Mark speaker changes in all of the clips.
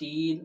Speaker 1: 3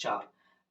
Speaker 1: 4।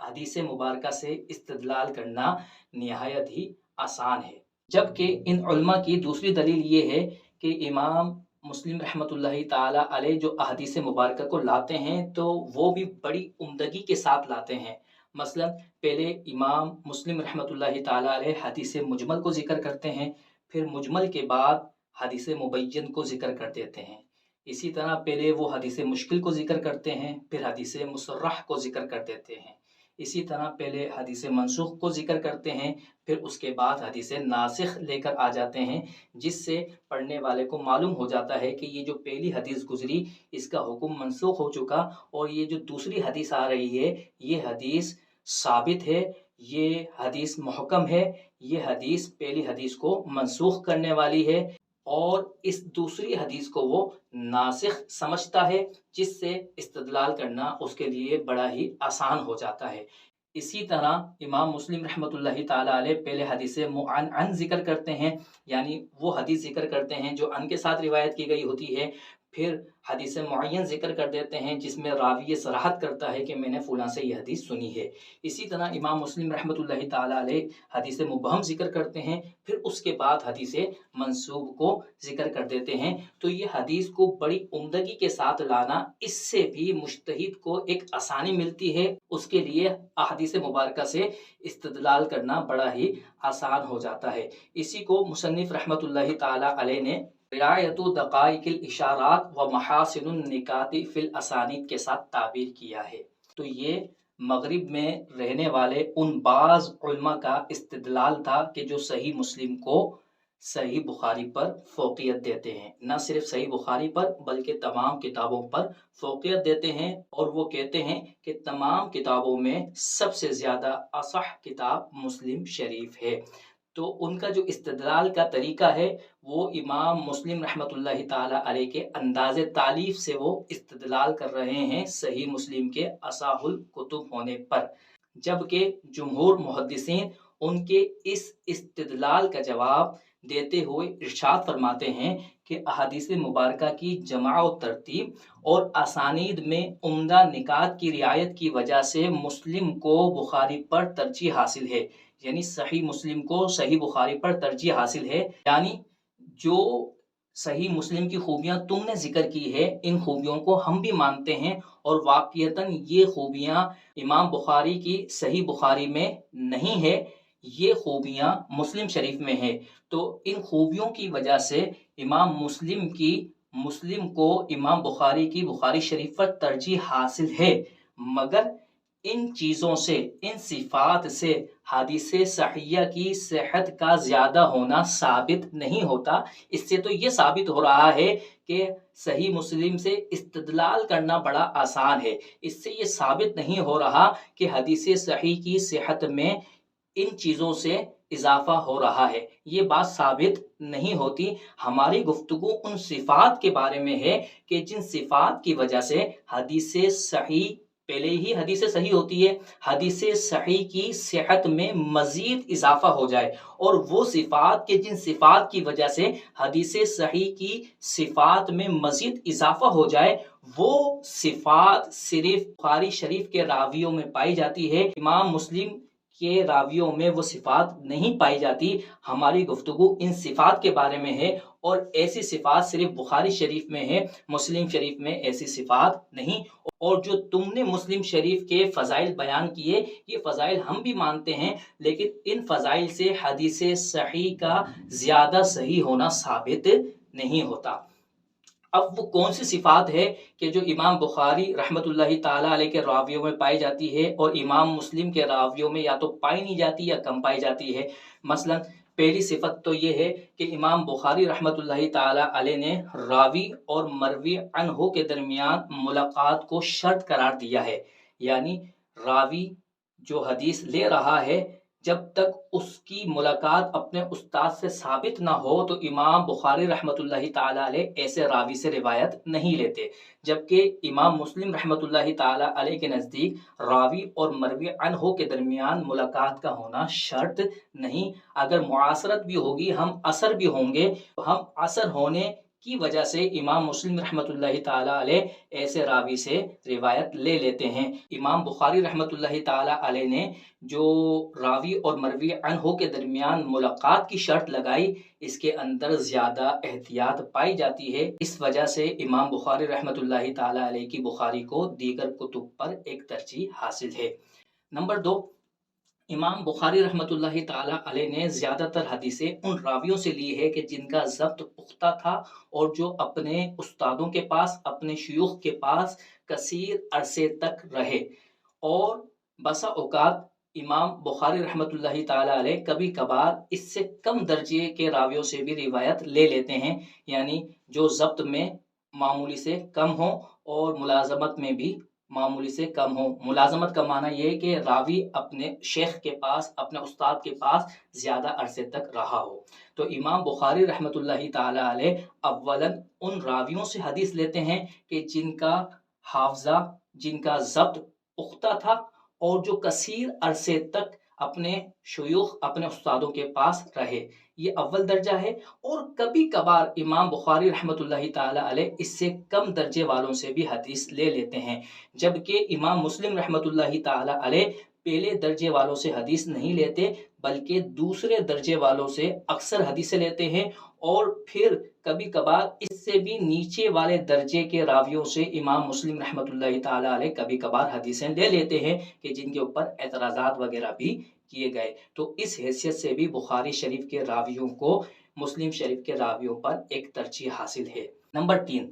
Speaker 1: حدیث مبارکہ سے استدلال کرنا نہایت ہی آسان ہے، جبکہ ان علماء کی دوسری دلیل یہ ہے کہ امام مسلم رحمۃ اللہ تعالیٰ علیہ جو احادیث مبارکہ کو لاتے ہیں تو وہ بھی بڑی عمدگی کے ساتھ لاتے ہیں۔ مثلا پہلے امام مسلم رحمۃ اللہ تعالیٰ علیہ حدیث مجمل کو ذکر کرتے ہیں، پھر مجمل کے بعد حدیث مبین کو ذکر کر دیتے ہیں۔ اسی طرح پہلے وہ حدیث مشکل کو ذکر کرتے ہیں، پھر حدیث مصرح کو ذکر کر دیتے ہیں۔ اسی طرح پہلے حدیث منسوخ کو ذکر کرتے ہیں، پھر اس کے بعد حدیث ناسخ لے کر آ جاتے ہیں، جس سے پڑھنے والے کو معلوم ہو جاتا ہے کہ یہ جو پہلی حدیث گزری اس کا حکم منسوخ ہو چکا، اور یہ جو دوسری حدیث آ رہی ہے یہ حدیث ثابت ہے، یہ حدیث محکم ہے، یہ حدیث پہلی حدیث کو منسوخ کرنے والی ہے، اور اس دوسری حدیث کو وہ ناسخ سمجھتا ہے، جس سے استدلال کرنا اس کے لیے بڑا ہی آسان ہو جاتا ہے۔ اسی طرح امام مسلم رحمۃ اللہ تعالیٰ علیہ پہلے حدیث معن ذکر کرتے ہیں، یعنی وہ حدیث ذکر کرتے ہیں جو ان کے ساتھ روایت کی گئی ہوتی ہے، پھر حدیث معین ذکر کر دیتے ہیں جس میں راوی یہ صراحت کرتا ہے کہ میں نے فلاں سے یہ حدیث سنی ہے۔ اسی طرح امام مسلم رحمۃ اللہ تعالیٰ علیہ حدیث مبہم ذکر کرتے ہیں، پھر اس کے بعد حدیث منسوب کو ذکر کر دیتے ہیں۔ تو یہ حدیث کو بڑی عمدگی کے ساتھ لانا، اس سے بھی مجتہد کو ایک آسانی ملتی ہے، اس کے لیے احادیث مبارکہ سے استدلال کرنا بڑا ہی آسان ہو جاتا ہے۔ اسی کو مصنف رحمۃ اللہ تعالیٰ علیہ نے رعایت دقائق الاشارات و محاسن النکات فی الاسانید کے ساتھ تعبیر کیا ہے۔ تو یہ مغرب میں رہنے والے ان بعض علماء کا استدلال تھا کہ جو صحیح مسلم کو صحیح بخاری پر فوقیت دیتے ہیں، نہ صرف صحیح بخاری پر بلکہ تمام کتابوں پر فوقیت دیتے ہیں، اور وہ کہتے ہیں کہ تمام کتابوں میں سب سے زیادہ اصح کتاب مسلم شریف ہے۔ تو ان کا جو استدلال کا طریقہ ہے وہ امام مسلم رحمۃ اللہ تعالیٰ علیہ کے انداز تعلیف سے وہ استدلال کر رہے ہیں صحیح مسلم کے اصح الکتب ہونے پر، جبکہ جمہور محدثین ان کے اس استدلال کا جواب دیتے ہوئے ارشاد فرماتے ہیں کہ احادیث مبارکہ کی جمع و ترتیب اور اسانید میں عمدہ نکات کی رعایت کی وجہ سے مسلم کو بخاری پر ترجیح حاصل ہے، یعنی صحیح مسلم کو صحیح بخاری پر ترجیح حاصل ہے۔ یعنی جو صحیح مسلم کی خوبیاں تم نے ذکر کی ہے، ان خوبیوں کو ہم بھی مانتے ہیں، اور واقعتاً یہ خوبیاں امام بخاری کی صحیح بخاری میں نہیں ہے، یہ خوبیاں مسلم شریف میں ہے۔ تو ان خوبیوں کی وجہ سے امام مسلم کو امام بخاری کی بخاری شریف پر ترجیح حاصل ہے، مگر ان چیزوں سے، ان صفات سے حدیث صحیحہ کی صحت کا زیادہ ہونا ثابت نہیں ہوتا۔ اس سے تو یہ ثابت ہو رہا ہے کہ صحیح مسلم سے استدلال کرنا بڑا آسان ہے، اس سے یہ ثابت نہیں ہو رہا کہ حدیث صحیح کی صحت میں ان چیزوں سے اضافہ ہو رہا ہے، یہ بات ثابت نہیں ہوتی۔ ہماری گفتگو ان صفات کے بارے میں ہے کہ جن صفات کی وجہ سے حدیث صحیح، پہلے ہی حدیث صحیح ہوتی ہے، حدیث صحیح کی صحت میں مزید اضافہ ہو جائے، اور وہ صفات کے جن صفات کی وجہ سے حدیث صحیح کی صفات میں مزید اضافہ ہو جائے، وہ صفات صرف بخاری شریف کے راویوں میں پائی جاتی ہے، امام مسلم کے راویوں میں وہ صفات نہیں پائی جاتی۔ ہماری گفتگو ان صفات کے بارے میں ہے، اور ایسی صفات صرف بخاری شریف میں ہے، مسلم شریف میں ایسی صفات نہیں۔ اور جو تم نے مسلم شریف کے فضائل بیان کیے، یہ فضائل ہم بھی مانتے ہیں، لیکن ان فضائل سے حدیث صحیح کا زیادہ صحیح ہونا ثابت نہیں ہوتا۔ اب وہ کون سی صفات ہے کہ جو امام بخاری رحمۃ اللہ تعالیٰ علیہ کے راویوں میں پائی جاتی ہے اور امام مسلم کے راویوں میں یا تو پائی نہیں جاتی یا کم پائی جاتی ہے؟ مثلا پہلی صفت تو یہ ہے کہ امام بخاری رحمۃ اللہ تعالیٰ علیہ نے راوی اور مروی عنہ کے درمیان ملاقات کو شرط قرار دیا ہے، یعنی راوی جو حدیث لے رہا ہے جب تک اس کی ملاقات اپنے استاد سے ثابت نہ ہو تو امام بخاری رحمۃ اللہ تعالیٰ علیہ ایسے راوی سے روایت نہیں لیتے، جبکہ امام مسلم رحمۃ اللہ تعالیٰ علیہ کے نزدیک راوی اور مروی عنہ کے درمیان ملاقات کا ہونا شرط نہیں۔ اگر معاصرت بھی ہوگی، ہم عصر بھی ہوں گے، تو ہم عصر ہونے کی وجہ سے امام مسلم رحمۃ اللہ تعالیٰ علیہ ایسے راوی سے روایت لے لیتے ہیں۔ امام بخاری رحمۃ اللہ تعالیٰ علیہ نے جو راوی اور مروی عنہ کے درمیان ملاقات کی شرط لگائی، اس کے اندر زیادہ احتیاط پائی جاتی ہے، اس وجہ سے امام بخاری رحمۃ اللہ تعالیٰ علیہ کی بخاری کو دیگر کتب پر ایک ترجیح حاصل ہے۔ نمبر 2، امام بخاری رحمۃ اللہ تعالیٰ علیہ نے زیادہ تر حدیثیں ان راویوں سے لی ہے کہ جن کا ضبط پختہ تھا اور جو اپنے استادوں کے پاس، اپنے شیوخ کے پاس کثیر عرصے تک رہے، اور بسا اوقات امام بخاری رحمۃ اللہ تعالیٰ علیہ کبھی کبھار اس سے کم درجے کے راویوں سے بھی روایت لے لیتے ہیں، یعنی جو ضبط میں معمولی سے کم ہو اور ملازمت میں بھی معمولی سے کم ہو۔ ملازمت کا معنی یہ ہے کہ راوی اپنے شیخ کے پاس، اپنے استاد کے پاس زیادہ عرصے تک رہا ہو۔ تو امام بخاری رحمۃ اللہ تعالیٰ علیہ اولاً ان راویوں سے حدیث لیتے ہیں کہ جن کا حافظہ، جن کا ضبط پختہ تھا اور جو کثیر عرصے تک اپنے شیوخ، اپنے استادوں کے پاس رہے، یہ اول درجہ ہے۔ اور کبھی کبھار امام بخاری رحمۃ اللہ تعالیٰ علیہ اس سے کم درجے والوں سے بھی حدیث لے لیتے ہیں، جبکہ امام مسلم رحمۃ اللہ تعالیٰ علیہ پہلے درجے والوں سے حدیث نہیں لیتے، بلکہ دوسرے درجے والوں سے اکثر حدیثیں لیتے ہیں، اور پھر کبھی کبھار اس سے بھی نیچے والے درجے کے راویوں سے امام مسلم رحمۃ اللہ تعالیٰ علیہ کبھی کبھار حدیثیں لے لیتے ہیں کہ جن کے اوپر اعتراضات وغیرہ بھی کیے گئے۔ تو اس حیثیت سے بھی بخاری شریف کے راویوں کو مسلم شریف کے راویوں پر ایک ترجیح حاصل ہے۔ نمبر 3،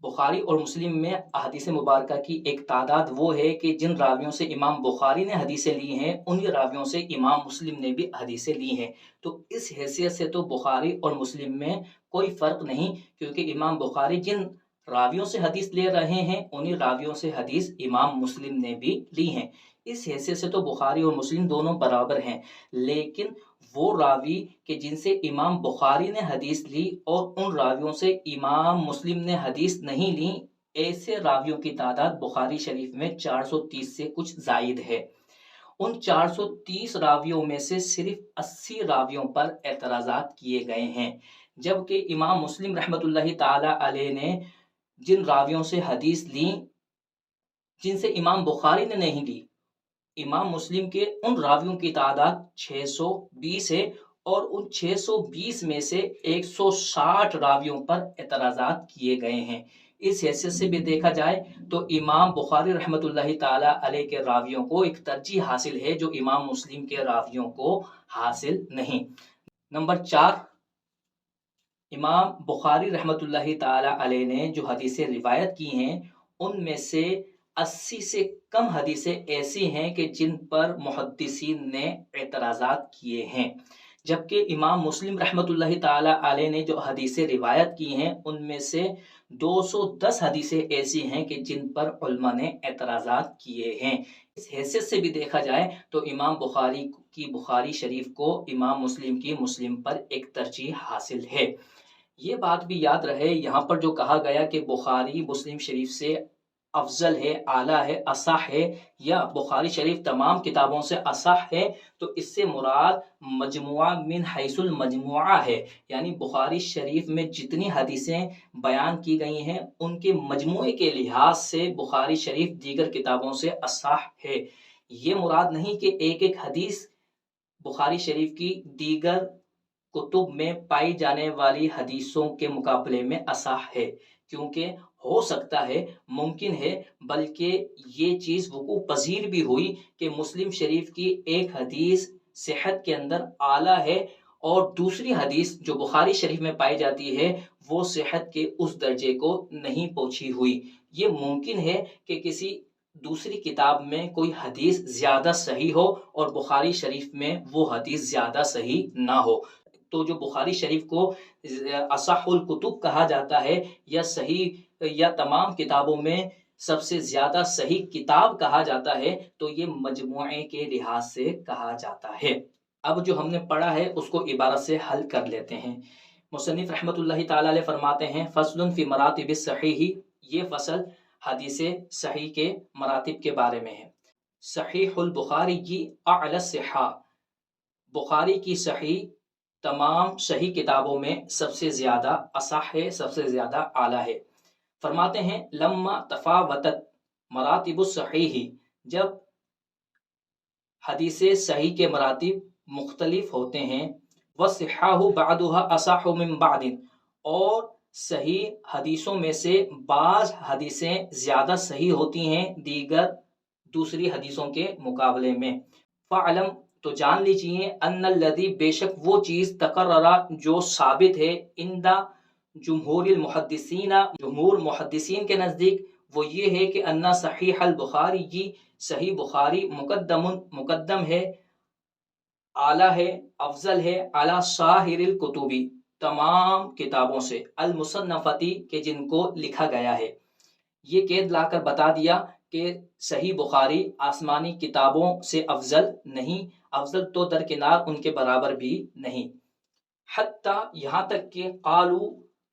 Speaker 1: بخاری اور مسلم میں احادیث مبارکہ کی ایک تعداد وہ ہے کہ جن راویوں سے امام بخاری نے حدیثیں لی ہیں، انہی راویوں سے امام مسلم نے بھی حدیثیں لی ہیں۔ تو اس حیثیت سے تو بخاری اور مسلم میں کوئی فرق نہیں، کیونکہ امام بخاری جن راویوں سے حدیث لے رہے ہیں، انہی راویوں سے حدیث امام مسلم نے بھی لی ہیں۔ اس حیثیت سے تو بخاری اور مسلم دونوں برابر ہیں، لیکن وہ راوی کہ جن سے امام بخاری نے حدیث لی اور ان راویوں سے امام مسلم نے حدیث نہیں لی، ایسے راویوں کی تعداد بخاری شریف میں 430 سے کچھ زائد ہے۔ ان 430 راویوں میں سے صرف 80 راویوں پر اعتراضات کیے گئے ہیں، جبکہ امام مسلم رحمۃ اللہ تعالیٰ علیہ نے جن راویوں سے حدیث لی جن سے امام بخاری نے نہیں لی، امام مسلم کے ان راویوں کی تعداد 620 ہے، اور ان 620 میں سے 160 راویوں پر اعتراضات کیے گئے ہیں۔ اس حیثیت سے بھی دیکھا جائے تو امام بخاری رحمۃ اللہ تعالیٰ علیہ کے راویوں کو ایک ترجیح حاصل ہے جو امام مسلم کے راویوں کو حاصل نہیں۔ نمبر 4، امام بخاری رحمۃ اللہ تعالیٰ علیہ نے جو حدیثیں روایت کی ہیں، ان میں سے 80 سے کم حدیثیں ایسی ہیں کہ جن پر محدثین نے اعتراضات کیے ہیں، جبکہ امام مسلم رحمۃ اللہ تعالیٰ علیہ نے جو حدیثیں روایت کی ہیں، ان میں سے 210 حدیثیں ایسی ہیں کہ جن پر علماء نے اعتراضات کیے ہیں۔ اس حیثیت سے بھی دیکھا جائے تو امام بخاری کی بخاری شریف کو امام مسلم کی مسلم پر ایک ترجیح حاصل ہے۔ یہ بات بھی یاد رہے، یہاں پر جو کہا گیا کہ بخاری مسلم شریف سے افضل ہے، اعلیٰ ہے، اصح ہے، یا بخاری شریف تمام کتابوں سے اصح ہے، تو اس سے مراد مجموعہ من حیث المجموعہ ہے، یعنی بخاری شریف میں جتنی حدیثیں بیان کی گئی ہیں ان کے مجموعے کے لحاظ سے بخاری شریف دیگر کتابوں سے اصح ہے۔ یہ مراد نہیں کہ ایک ایک حدیث بخاری شریف کی دیگر کتب میں پائی جانے والی حدیثوں کے مقابلے میں اصح ہے، کیونکہ ہو سکتا ہے، ممکن ہے، بلکہ یہ چیز وقوع پذیر بھی ہوئی کہ مسلم شریف کی ایک حدیث صحت کے اندر اعلیٰ ہے اور دوسری حدیث جو بخاری شریف میں پائی جاتی ہے وہ صحت کے اس درجے کو نہیں پہنچی ہوئی۔ یہ ممکن ہے کہ کسی دوسری کتاب میں کوئی حدیث زیادہ صحیح ہو اور بخاری شریف میں وہ حدیث زیادہ صحیح نہ ہو۔ تو جو بخاری شریف کو اصح الکتب کہا جاتا ہے، یا صحیح، یا تمام کتابوں میں سب سے زیادہ صحیح کتاب کہا جاتا ہے، تو یہ مجموعے کے لحاظ سے کہا جاتا ہے۔ اب جو ہم نے پڑھا ہے اس کو عبارت سے حل کر لیتے ہیں۔ مصنف رحمۃ اللہ تعالیٰ علیہ فرماتے ہیں، فصل فی مراتب الصحیح، یہ فصل حدیث صحیح کے مراتب کے بارے میں ہے۔ صحیح البخاری کی اعلی الصحہ، بخاری کی صحیح تمام صحیح کتابوں میں سب سے زیادہ اصح ہے، سب سے زیادہ اعلیٰ ہے۔ فرماتے ہیں لما تفاوتت مراتب الصحیح، جب حدیث صحیح کے مراتب مختلف ہوتے ہیں، وصحاح بعضها اصح من بعض، اور صحیح حدیثوں میں سے بعض حدیثیں زیادہ صحیح ہوتی ہیں دیگر دوسری حدیثوں کے مقابلے میں، فعلم، تو جان لیجئے، ان الذی، بے شک وہ چیز، تقررہ، جو ثابت ہے، عند جمہور المحدثین، جمہور محدثین کے نزدیک، وہ یہ ہے کہ ان صحیح البخاری، صحیح بخاری مقدم ہے، اعلیٰ ہے، افضل ہے، علی ساحر الکتبی، تمام کتابوں سے، المصنفتی، کے جن کو لکھا گیا ہے۔ یہ قید لا کر بتا دیا کہ صحیح بخاری آسمانی کتابوں سے افضل نہیں، افضل تو درکنار ان کے برابر بھی نہیں، حتیٰ یہاں تک کہ قالو،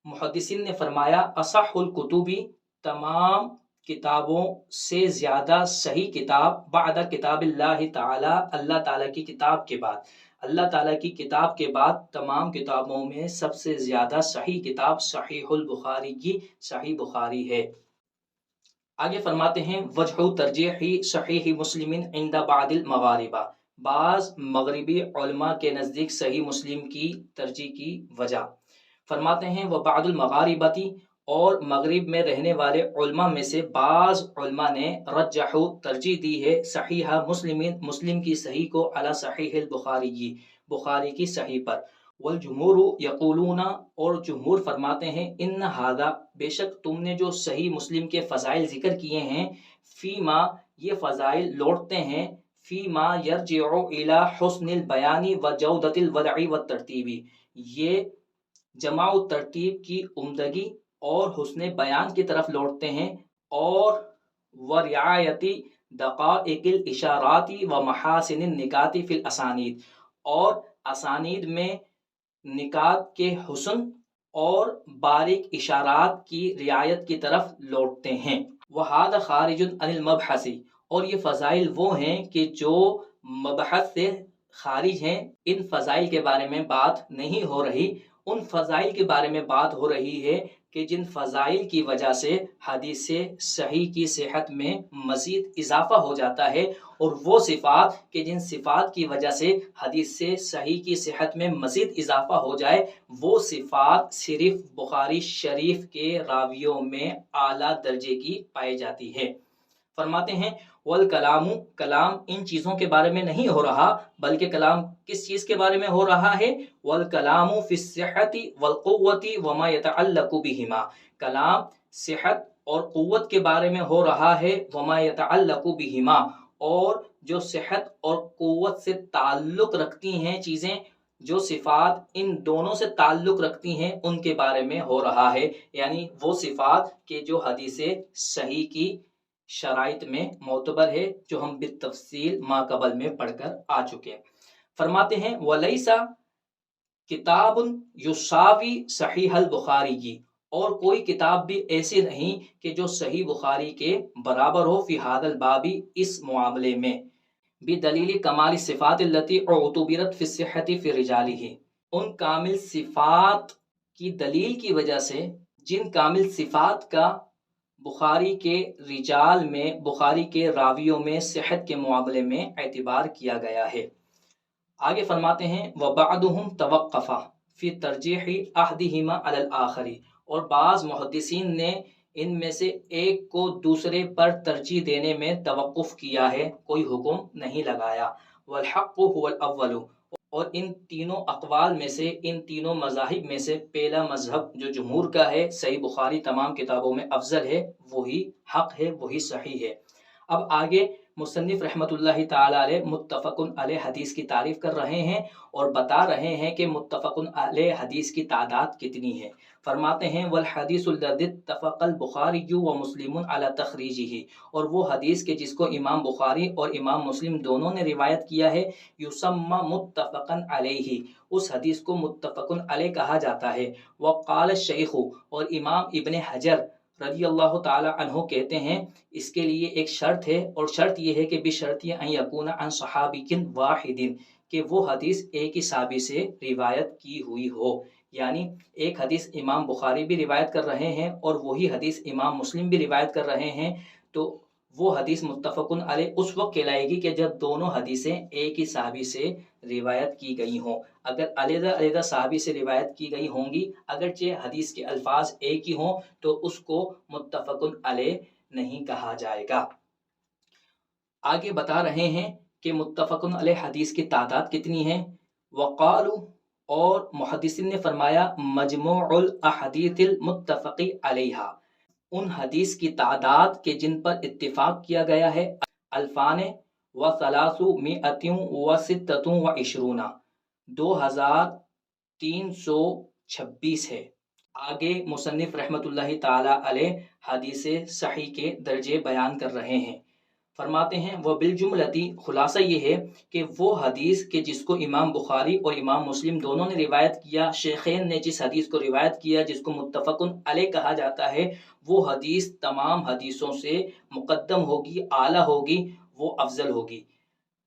Speaker 1: محدثین نے فرمایا، اصح الکتبی، تمام کتابوں سے زیادہ صحیح کتاب، بعد کتاب اللہ تعالی، اللہ تعالیٰ کی کتاب کے بعد، اللہ تعالیٰ کی کتاب کے بعد تمام کتابوں میں سب سے زیادہ صحیح کتاب صحیح البخاری کی، صحیح بخاری ہے۔ آگے فرماتے ہیں وجہ ترجیح صحیح مسلم عند بعض المغاربہ، بعض مغربی علماء کے نزدیک صحیح مسلم کی ترجیح کی وجہ، فرماتے ہیں وبعض المغاربتی، اور مغرب میں رہنے والے علماء میں سے بعض علماء نے رجحوا، ترجیح دی ہے، صحیح مسلم، مسلم کی صحیح کو، علی صحیح البخاری، بخاری کی صحیح پر، والجمہور یقولون، اور جمہور فرماتے ہیں، ان ھذا، بے شک تم نے جو صحیح مسلم کے فضائل ذکر کیے ہیں، فیما، یہ فضائل لوٹتے ہیں، فیما یرجع الی حسن البیان وجودۃ الوضع والترتیب، یہ جمع و ترتیب کی عمدگی اور حسن بیان کی طرف لوٹتے ہیں، اور ورعایت دقائق الاشارات ومحاسن النکات فی الاسانید، اور اسانید میں نکات کے حسن اور باریک اشارات کی رعایت کی طرف لوٹتے ہیں۔ وَهَذَا خَارِجٌ عَنِ الْمَبْحَثِ، اور یہ فضائل وہ ہیں کہ جو مبحث سے خارج ہیں، ان فضائل کے بارے میں بات نہیں ہو رہی، ان فضائل کے بارے میں بات ہو رہی ہے کہ جن فضائل کی وجہ سے حدیث صحیح کی صحت میں مزید اضافہ ہو جاتا ہے، اور وہ صفات کہ جن صفات کی وجہ سے حدیث صحیح کی صحت میں مزید اضافہ ہو جائے، وہ صفات صرف بخاری شریف کے راویوں میں اعلیٰ درجے کی پائی جاتی ہے۔ فرماتے ہیں والکلام، کلام ان چیزوں کے بارے میں نہیں ہو رہا، بلکہ کلام کس چیز کے بارے میں ہو رہا ہے؟ والکلام فی الصحۃ والقوۃ وما یتعلق بہما، کلام صحت اور قوت کے بارے میں ہو رہا ہے، وما یتعلق بہما، اور جو صحت اور قوت سے تعلق رکھتی ہیں چیزیں، جو صفات ان دونوں سے تعلق رکھتی ہیں، ان کے بارے میں ہو رہا ہے، یعنی وہ صفات کہ جو حدیث صحیح کی شرائط میں معتبر ہے، جو ہم بالتفصیل ما قبل میں پڑھ کر آ چکے۔ فرماتے ہیں وَلَيْسَ کتاب یساوی صحیح البخاری، اور کوئی کتاب بھی ایسی نہیں کہ جو صحیح بخاری کے برابر ہو، فی ھذا الباب، اس معاملے میں، بدلیل کمال صفات التي اعتبرت فی الصحۃ فی رجالہ، ان کامل صفات کی دلیل کی وجہ سے جن کامل صفات کا بخاری کے رجال میں، بخاری کے راویوں میں صحت کے معاملے میں اعتبار کیا گیا ہے۔ آگے فرماتے ہیں وَبَعْضُهُمْ تَوَقَّفَ فِي تَرْجِيحِ أَحَدِهِمَا عَلَى الْآخَرِ، اور بعض محدثین نے ان میں سے ایک کو دوسرے پر ترجیح دینے میں توقف کیا ہے، کوئی حکم نہیں لگایا۔ وَالْحَقُّ هُوَ الْأَوَّلُ، اور ان تینوں اقوال میں سے، ان تینوں مذاہب میں سے پہلا مذہب جو جمہور کا ہے، صحیح بخاری تمام کتابوں میں افضل ہے، وہی حق ہے، وہی صحیح ہے۔ اب آگے مصنف رحمۃ اللہ تعالی علیہ متفق علیہ حدیث کی تعریف کر رہے ہیں اور بتا رہے ہیں کہ متفق علیہ حدیث کی تعداد کتنی ہے۔ فرماتے ہیں والحدیث الذی اتفق البخاری ومسلم علی تخریجہ، اور وہ حدیث کے جس کو امام بخاری اور امام مسلم دونوں نے روایت کیا ہے، یسمى متفقا علیہ، اس حدیث کو متفق علیہ کہا جاتا ہے۔ وقال الشیخ، اور امام ابن حجر رضی اللہ تعالی عنہ کہتے ہیں اس کے لیے ایک شرط ہے، اور شرط یہ ہے کہ بشرط ان یکون عن صحابی واحد، کہ وہ حدیث ایک ہی صحابی سے روایت کی ہوئی ہو، یعنی ایک حدیث امام بخاری بھی روایت کر رہے ہیں اور وہی حدیث امام مسلم بھی روایت کر رہے ہیں، تو وہ حدیث متفقن علیہ اس وقت کہلائے گی کہ جب دونوں حدیثیں ایک ہی صحابی سے روایت کی گئی ہوں۔ اگر علیحدہ علیحدہ صحابی سے روایت کی گئی ہوں گی، اگرچہ حدیث کے الفاظ ایک ہی ہوں، تو اس کو متفقن علیہ نہیں کہا جائے گا۔ آگے بتا رہے ہیں کہ متفقن علیہ حدیث کی تعداد کتنی ہے۔ وقالو، اور محدثین نے فرمایا، مجموع الاحادیث المتفق علیہا، ان حدیث کی تعداد کے جن پر اتفاق کیا گیا ہے، الفان و ثلاثمائۃ و ستۃ و عشرون، 2326 ہے۔ آگے مصنف رحمۃ اللہ تعالی علیہ حدیث صحیح کے درجے بیان کر رہے ہیں۔ فرماتے ہیں وہ بالجملتی، خلاصہ یہ ہے کہ وہ حدیث کہ جس کو امام بخاری اور امام مسلم دونوں نے روایت کیا، شیخین نے جس حدیث کو روایت کیا جس کو متفقن علیہ کہا جاتا ہے، وہ حدیث تمام حدیثوں سے مقدم ہوگی، اعلیٰ ہوگی، وہ افضل ہوگی۔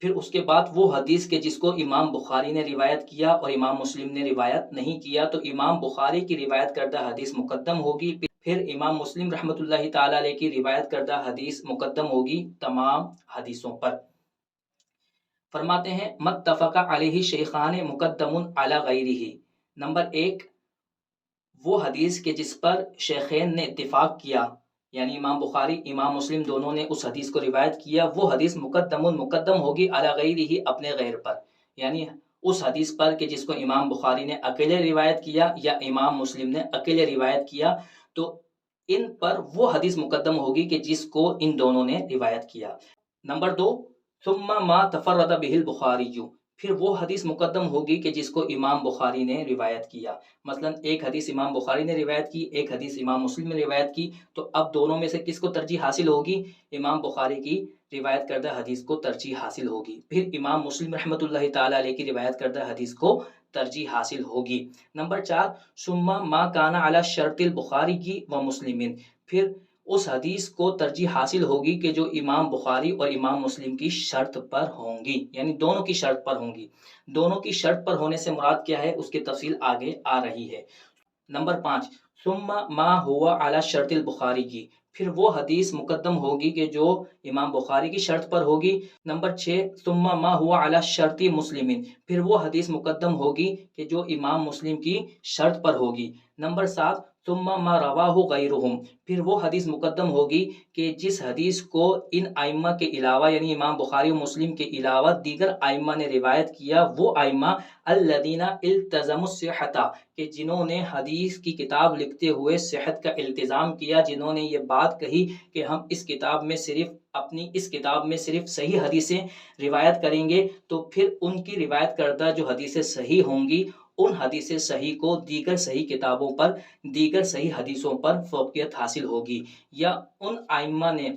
Speaker 1: پھر اس کے بعد وہ حدیث کہ جس کو امام بخاری نے روایت کیا اور امام مسلم نے روایت نہیں کیا، تو امام بخاری کی روایت کردہ حدیث مقدم ہوگی، پھر امام مسلم رحمۃ اللہ تعالی علیہ کی روایت کردہ حدیث مقدم ہوگی تمام حدیثوں پر۔ فرماتے ہیں متفق علیہ شیخان مقدم علی غیرہ، نمبر 1، وہ حدیث کے جس پر شیخین نے اتفاق کیا، یعنی امام بخاری امام مسلم دونوں نے اس حدیث کو روایت کیا، وہ حدیث مقدم ہوگی علی غیرہ، اپنے غیر پر، یعنی اس حدیث پر کہ جس کو امام بخاری نے اکیلے روایت کیا یا امام مسلم نے اکیلے روایت کیا، تو ان پر وہ حدیث مقدم ہوگی کہ جس کو ان دونوں نے روایت کیا۔ نمبر 2، ثم ما تفرد به البخاری، پھر وہ حدیث مقدم ہوگی کہ جس کو امام بخاری نے روایت کیا۔ مثلا ایک حدیث امام بخاری نے روایت کی، ایک حدیث امام مسلم نے روایت کی، تو اب دونوں میں سے کس کو ترجیح حاصل ہوگی؟ امام بخاری کی روایت کردہ حدیث کو ترجیح حاصل ہوگی، پھر امام مسلم رحمۃ اللہ تعالی علیہ کی روایت کردہ حدیث کو ترجیح حاصل ہوگی۔ نمبر 4، ثم ما کان علی شرط البخاری و مسلم، پھر اس حدیث کو ترجیح حاصل ہوگی کہ جو امام بخاری اور امام مسلم کی شرط پر ہوں گی، یعنی دونوں کی شرط پر ہوں گی۔ دونوں کی شرط پر ہونے سے مراد کیا ہے، اس کی تفصیل آگے آ رہی ہے۔ نمبر 5، ثم ما ہوا علی شرط البخاری کی، پھر وہ حدیث مقدم ہوگی کہ جو امام بخاری کی شرط پر ہوگی۔ نمبر 6، ثم ما ہوا علی شرط مسلم، پھر وہ حدیث مقدم ہوگی کہ جو امام مسلم کی شرط پر ہوگی۔ نمبر 7، ثم ما رواہ غیرہم، پھر وہ حدیث مقدم ہوگی کہ جس حدیث کو ان ائمہ کے علاوہ، یعنی امام بخاری و مسلم کے علاوہ دیگر ائمہ نے روایت کیا، وہ ائمہ الذین التزموا الصحۃ، کہ جنہوں نے حدیث کی کتاب لکھتے ہوئے صحت کا التزام کیا، جنہوں نے یہ بات کہی کہ ہم اس کتاب میں صرف صحیح حدیثیں روایت کریں گے، تو پھر ان کی روایت کردہ جو حدیثیں صحیح ہوں گی، ان حدیث صحیح کو دیگر صحیح کتابوں پر، دیگر صحیح حدیثوں پر فوقیت حاصل ہوگی۔ یا ان ائمہ نے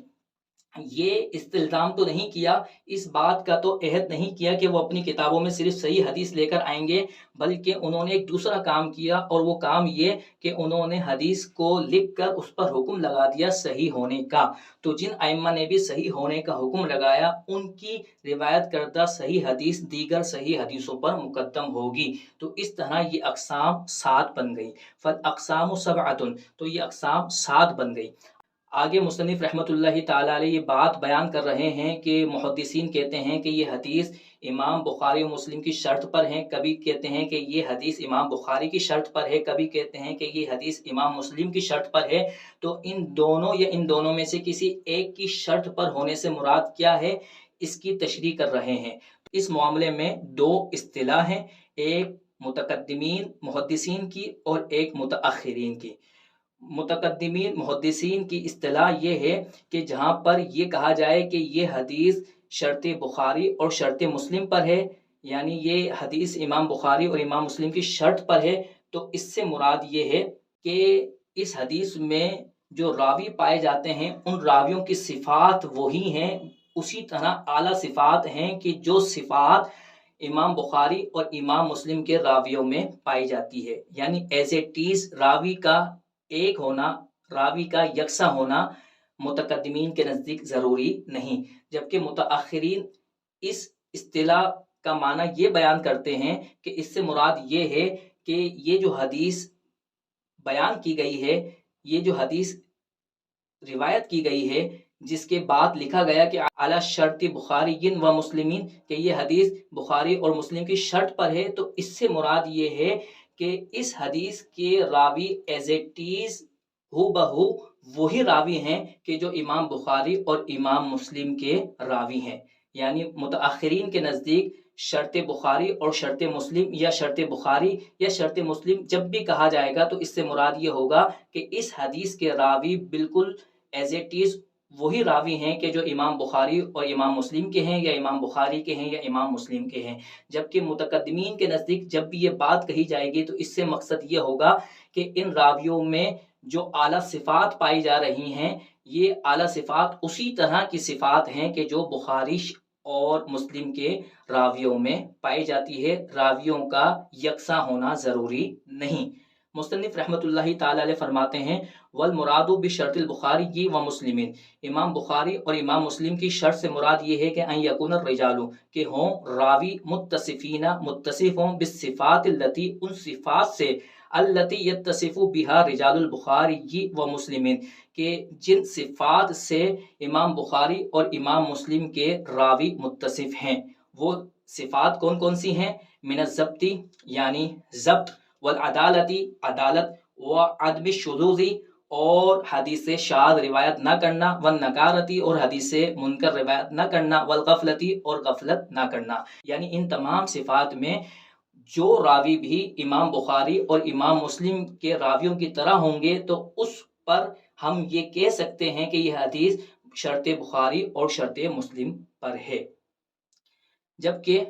Speaker 1: یہ استلزام تو نہیں کیا، اس بات کا تو عہد نہیں کیا کہ وہ اپنی کتابوں میں صرف صحیح حدیث لے کر آئیں گے، بلکہ انہوں نے ایک دوسرا کام کیا، اور وہ کام یہ کہ انہوں نے حدیث کو لکھ کر اس پر حکم لگا دیا صحیح ہونے کا۔ تو جن ائمہ نے بھی صحیح ہونے کا حکم لگایا، ان کی روایت کردہ صحیح حدیث دیگر صحیح حدیثوں پر مقدم ہوگی۔ تو اس طرح یہ اقسام 7 بن گئی۔ فالاقسام 7، تو یہ اقسام 7 بن گئی۔ آگے مصنف رحمۃ اللہ تعالی علیہ یہ بات بیان کر رہے ہیں کہ محدثین کہتے ہیں کہ یہ حدیث امام بخاری و مسلم کی شرط پر ہیں، کبھی کہتے ہیں کہ یہ حدیث امام بخاری کی شرط پر ہے، کبھی کہتے ہیں کہ یہ حدیث امام مسلم کی شرط پر ہے۔ تو ان دونوں یا ان دونوں میں سے کسی ایک کی شرط پر ہونے سے مراد کیا ہے، اس کی تشریح کر رہے ہیں۔ اس معاملے میں 2 اصطلاح ہیں، ایک متقدمین محدثین کی اور ایک متأخرین کی۔ متقدمین محدثین کی اصطلاح یہ ہے کہ جہاں پر یہ کہا جائے کہ یہ حدیث شرط بخاری اور شرط مسلم پر ہے، یعنی یہ حدیث امام بخاری اور امام مسلم کی شرط پر ہے، تو اس سے مراد یہ ہے کہ اس حدیث میں جو راوی پائے جاتے ہیں، ان راویوں کی صفات وہی ہیں، اسی طرح اعلیٰ صفات ہیں کہ جو صفات امام بخاری اور امام مسلم کے راویوں میں پائی جاتی ہے، یعنی ایز اے ٹیز راوی کا ایک ہونا، راوی کا یکساں ہونا متقدمین کے نزدیک ضروری نہیں، جبکہ متأخرین اس اصطلاح کا معنی یہ بیان کرتے ہیں کہ اس سے مراد یہ ہے کہ یہ جو حدیث بیان کی گئی ہے، یہ جو حدیث روایت کی گئی ہے، جس کے بعد لکھا گیا کہ اعلی شرط بخاری و مسلمین، کہ یہ حدیث بخاری اور مسلم کی شرط پر ہے، تو اس سے مراد یہ ہے کہ اس حدیث کے راوی ایز اٹ از ہو بہو وہی راوی ہیں کہ جو امام بخاری اور امام مسلم کے راوی ہیں. یعنی متاخرین کے نزدیک شرط بخاری اور شرط مسلم یا شرط بخاری یا شرط مسلم جب بھی کہا جائے گا تو اس سے مراد یہ ہوگا کہ اس حدیث کے راوی بالکل ایز اٹ از وہی راوی ہیں کہ جو امام بخاری اور امام مسلم کے ہیں یا امام بخاری کے ہیں یا امام مسلم کے ہیں. جبکہ متقدمین کے نزدیک جب بھی یہ بات کہی جائے گی تو اس سے مقصد یہ ہوگا کہ ان راویوں میں جو اعلیٰ صفات پائی جا رہی ہیں، یہ اعلیٰ صفات اسی طرح کی صفات ہیں کہ جو بخاری اور مسلم کے راویوں میں پائی جاتی ہے. راویوں کا یکساں ہونا ضروری نہیں. مصنف رحمۃ اللہ تعالی علیہ فرماتے ہیں والمراد بشرط البخاری و مسلمین، امام بخاری اور امام مسلم کی شرط سے مراد یہ ہے کہ ان یکون الرجال، کہ ہوں راوی متصفین، متصف ہوں بالصفات التي، ان صفات سے التي يتصف بها رجال البخاری و مسلمین، کہ جن صفات سے امام بخاری اور امام مسلم کے راوی متصف ہیں. وہ صفات کون کون سی ہیں؟ من الضبط، یعنی ضبط، والعدالتی، عدالت، وعدم الشذوذ، اور حدیث شاذ روایت نہ کرنا، والنکارتی، اور حدیث منکر روایت نہ کرنا، والغفلتی، اور غفلت نہ کرنا. یعنی ان تمام صفات میں جو راوی بھی امام بخاری اور امام مسلم کے راویوں کی طرح ہوں گے تو اس پر ہم یہ کہہ سکتے ہیں کہ یہ حدیث شرط بخاری اور شرط مسلم پر ہے. جبکہ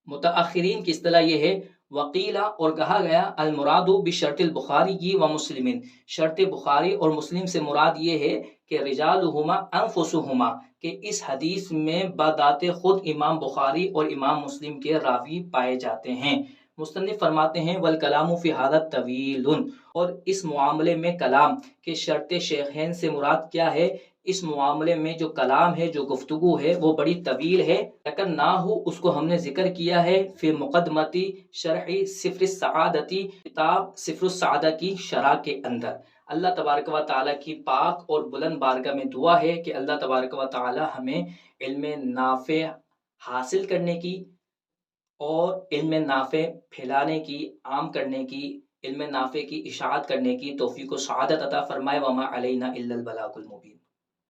Speaker 1: متاخرین کی اصطلاح یہ ہے وقیلا، اور کہا گیا المراد بشرط البخاری و مسلمین، شرط بخاری اور مسلم سے مراد یہ ہے کہ رجالہما انفسہما، کہ اس حدیث میں بذات خود امام بخاری اور امام مسلم کے راوی پائے جاتے ہیں. مصنف فرماتے ہیں والکلام فی ھذا طویل، اور اس معاملے میں کلام کہ شرط شیخین سے مراد کیا ہے، اس معاملے میں جو کلام ہے، جو گفتگو ہے، وہ بڑی طویل ہے. لیکن نہ ہو اس کو ہم نے ذکر کیا ہے فی مقدمتی شرح صفر السعادتی، کتاب صفر السعادہ کی شرح کے اندر. اللہ تبارک و تعالیٰ کی پاک اور بلند بارگاہ میں دعا ہے کہ اللہ تبارک و تعالیٰ ہمیں علم نافع حاصل کرنے کی اور علم نافع پھیلانے کی، عام کرنے کی، علم نافع کی اشاعت کرنے کی توفیق و سعادت عطا فرمائے. وما علینا الا البلاغ المبین.